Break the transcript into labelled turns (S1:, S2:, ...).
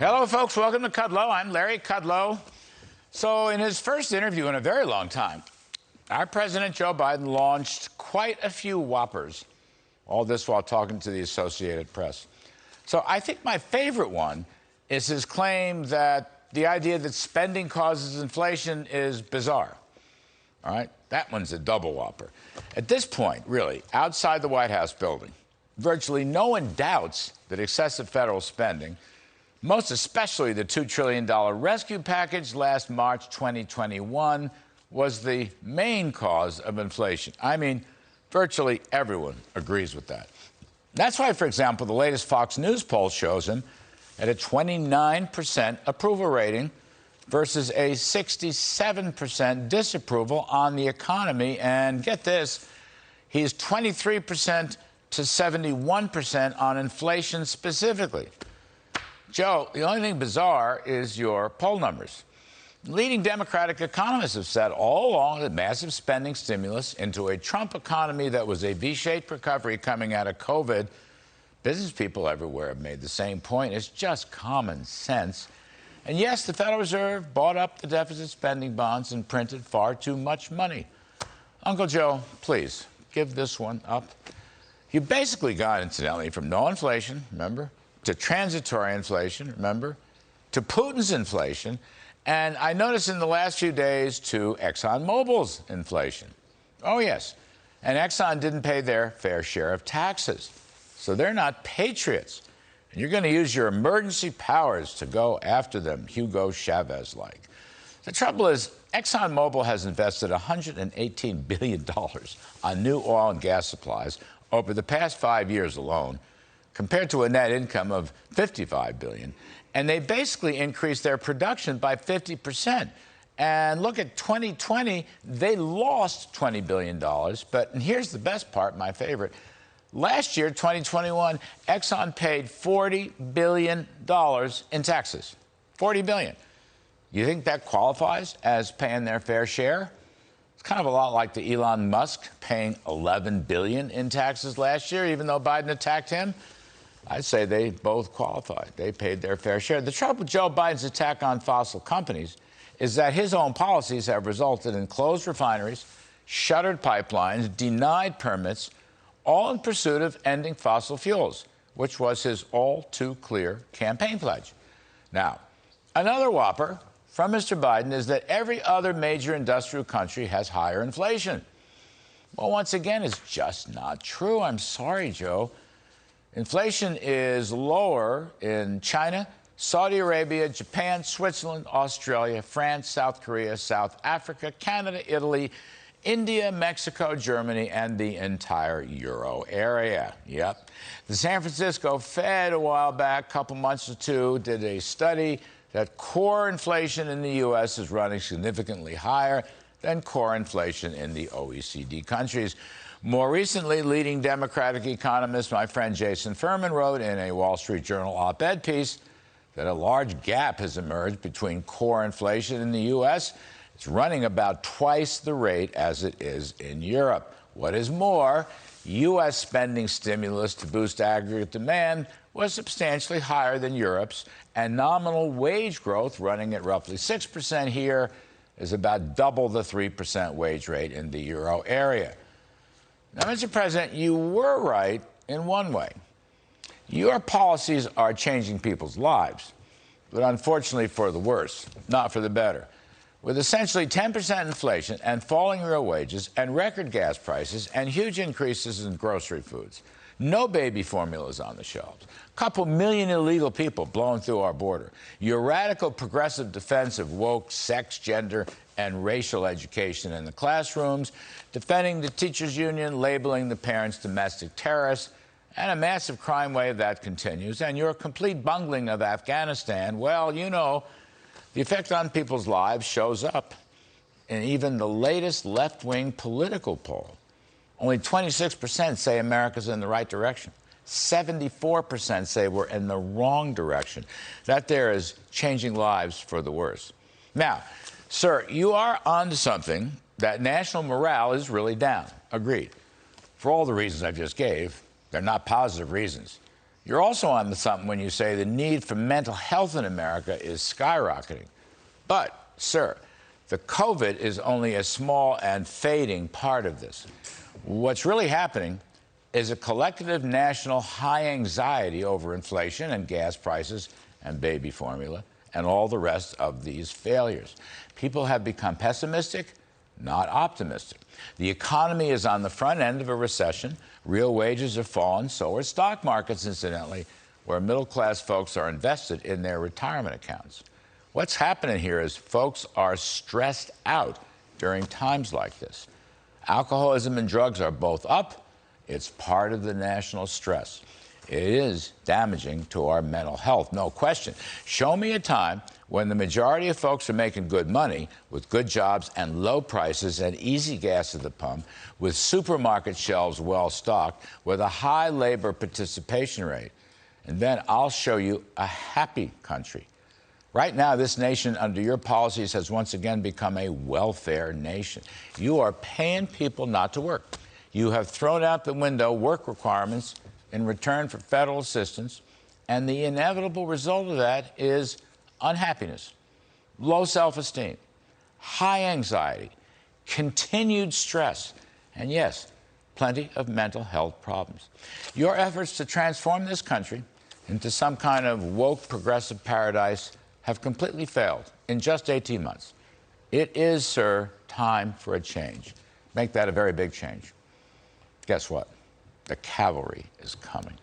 S1: Hello, folks. Welcome to Kudlow. I'm Larry Kudlow. So in his first interview in a very long time, our President Joe Biden launched quite a few whoppers, all this while talking to the Associated Press. So I think my favorite one is his claim that the idea that spending causes inflation is bizarre. All right? That one's a double whopper. At this point, really, outside the White House building, virtually no one doubts that excessive federal spending, most especially the $2 trillion rescue package last March 2021, was the main cause of inflation. I mean, virtually everyone agrees with that. That's why, for example, the latest Fox News poll shows him at a 29% approval rating versus a 67% disapproval on the economy. And get this, he's 23% to 71% on inflation specifically. Joe, the only thing bizarre is your poll numbers. Leading Democratic economists have said all along that massive spending stimulus into a Trump economy that was a V-shaped recovery coming out of COVID. Business people everywhere have made the same point. It's just common sense. And yes, the Federal Reserve bought up the deficit spending bonds and printed far too much money. Uncle Joe, please, give this one up. You basically got, incidentally, from no inflation, remember, to transitory inflation, remember, to Putin's inflation, and I noticed in the last few days to ExxonMobil's inflation. Oh, yes. And Exxon didn't pay their fair share of taxes. So they're not patriots. And you're going to use your emergency powers to go after them, Hugo Chavez-like. The trouble is, ExxonMobil has invested $118 billion on new oil and gas supplies over the past 5 years alone, compared to a net income of $55 billion. And they basically increased their production by 50%. And look at 2020, they lost $20 billion. But and here's the best part, my favorite. Last year, 2021, Exxon paid $40 billion in taxes. $40 billion. You think that qualifies as paying their fair share? It's kind of a lot like the Elon Musk paying $11 billion in taxes last year, even though Biden attacked him. I'd say they both qualified. They paid their fair share. The trouble with Joe Biden's attack on fossil companies is that his own policies have resulted in closed refineries, shuttered pipelines, denied permits, all in pursuit of ending fossil fuels, which was his all-too-clear campaign pledge. Now, another whopper from Mr. Biden is that every other major industrial country has higher inflation. Well, once again, it's just not true. I'm sorry, Joe. Inflation is lower in China, Saudi Arabia, Japan, Switzerland, Australia, France, South Korea, South Africa, Canada, Italy, India, Mexico, Germany, and the entire euro area. Yep. The San Francisco Fed a while back, a couple months or two, did a study that core inflation in the U.S. is running significantly higher than core inflation in the OECD countries. More recently, leading Democratic economist, my friend Jason Furman, wrote in a Wall Street Journal op-ed piece that a large gap has emerged between core inflation in the U.S. It's running about twice the rate as it is in Europe. What is more, U.S. spending stimulus to boost aggregate demand was substantially higher than Europe's, and nominal wage growth, running at roughly 6% here, is about double the 3% wage rate in the euro area. Now, Mr. President, you were right in one way. Your policies are changing people's lives, but unfortunately for the worse, not for the better. With essentially 10% inflation and falling real wages and record gas prices and huge increases in grocery foods, no baby formulas on the shelves, a couple million illegal people blowing through our border, your radical progressive defense of woke sex, gender, and racial education in the classrooms, defending the teachers' union, labeling the parents domestic terrorists, and a massive crime wave that continues, and your complete bungling of Afghanistan, well, you know, the effect on people's lives shows up in even the latest left-wing political poll. Only 26% say America's in the right direction. 74% say we're in the wrong direction. That there is changing lives for the worse. Now, sir, you are onto something that national morale is really down. Agreed. For all the reasons I just gave, they're not positive reasons. You're also on to something when you say the need for mental health in America is skyrocketing. But, sir, the COVID is only a small and fading part of this. What's really happening is a collective national high anxiety over inflation and gas prices and baby formula and all the rest of these failures. People have become pessimistic, not optimistic. The economy is on the front end of a recession. Real wages have fallen, so are stock markets, incidentally, where middle-class folks are invested in their retirement accounts. What's happening here is folks are stressed out during times like this. Alcoholism and drugs are both up. It's part of the national stress. It is damaging to our mental health, no question. Show me a time when the majority of folks are making good money with good jobs and low prices and easy gas at the pump, with supermarket shelves well stocked, with a high labor participation rate. And then I'll show you a happy country. Right now, this nation, under your policies, has once again become a welfare nation. You are paying people not to work. You have thrown out the window work requirements in return for federal assistance, and the inevitable result of that is unhappiness, low self-esteem, high anxiety, continued stress, and yes, plenty of mental health problems. Your efforts to transform this country into some kind of woke progressive paradise have completely failed in just 18 months. It is, sir, time for a change. Make that a very big change. Guess what? The cavalry is coming.